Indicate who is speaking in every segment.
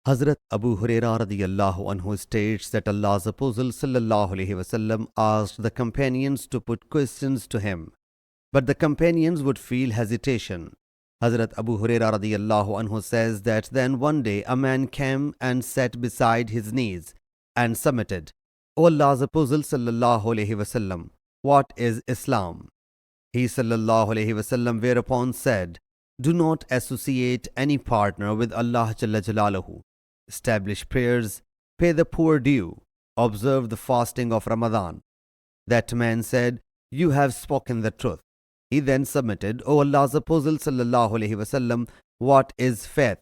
Speaker 1: Hazrat Abu Hurairah radiyallahu anhu states that Allah's Apostle sallallahu alaihi wasallam asked the companions to put questions to him, but the companions would feel hesitation. Hazrat Abu Hurairah radiyallahu anhu says that then one day a man came and sat beside his knees and submitted, O Allah's Apostle sallallahu alaihi wasallam, what is Islam? He sallallahu alaihi wasallam whereupon said, do not associate any partner with Allah Jalla Jalaluhu. Establish prayers, pay the poor due, observe the fasting of Ramadan. That man said, you have spoken the truth. He then submitted, O Allah's Apostle sallallahu alaihi wasallam, what is faith?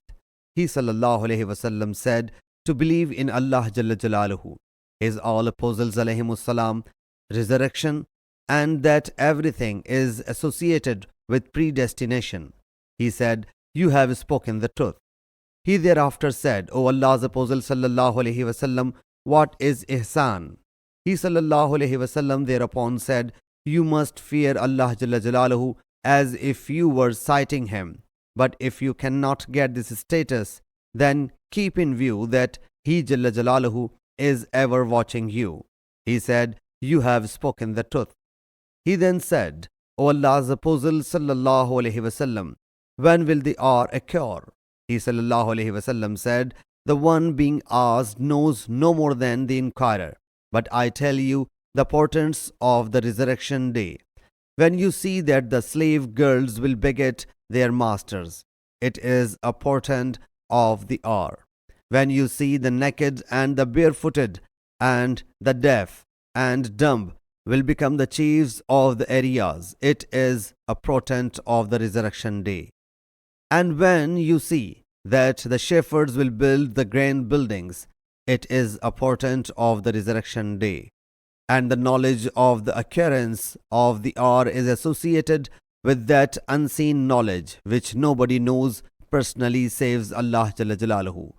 Speaker 1: He sallallahu alaihi wasallam said, to believe in Allah Jalla Jalaluhu, His all apostles alayhimus salam, resurrection, and that everything is associated with predestination. He said, you have spoken the truth. He thereafter said, O Allah's Apostle sallallahu alaihi wasallam, what is ihsan? He sallallahu alaihi wasallam thereupon said, you must fear Allah Jalla Jalaluhu as if you were citing Him. But if you cannot get this status, then keep in view that He Jalla Jalaluhu is ever watching you. He said, you have spoken the truth. He then said, O Allah's Apostle sallallahu alaihi wasallam, when will the hour occur? He sallallahu alaihi wasallam said, the one being asked knows no more than the inquirer. But I tell you the portents of the resurrection day. When you see that the slave girls will beget their masters, it is a portent of the hour. When you see the naked and the barefooted and the deaf and dumb will become the chiefs of the areas, it is a portent of the resurrection day. And when you see that the shepherds will build the grand buildings, it is a portent of the resurrection day. And the knowledge of the occurrence of the hour is associated with that unseen knowledge which nobody knows personally saves Allah Jalla Jalaluhu.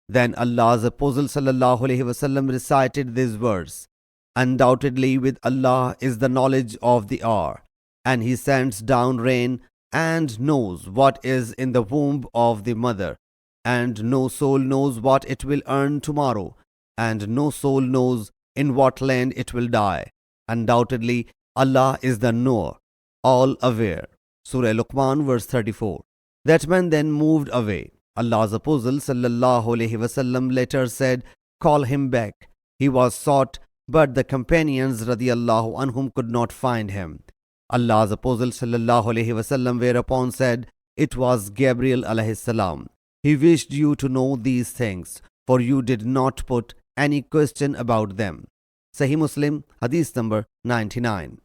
Speaker 1: Then Allah's Apostle sallallahu alaihi wasallam recited this verse, undoubtedly with Allah is the knowledge of the hour, and He sends down rain and knows what is in the womb of the mother, and no soul knows what it will earn tomorrow, and no soul knows in what land it will die. Undoubtedly, Allah is the knower, all aware. Surah Luqman verse 34. That man then moved away. Allah's Apostle sallallahu alaihi wasallam later said, call him back. He was sought, but the companions radiyallahu anhum could not find him. Allah's Apostle sallallahu alaihi wasallam whereupon said, it was Gabriel alayhi salam. He wished you to know these things, for you did not put any question about them. Sahih Muslim Hadees number 99.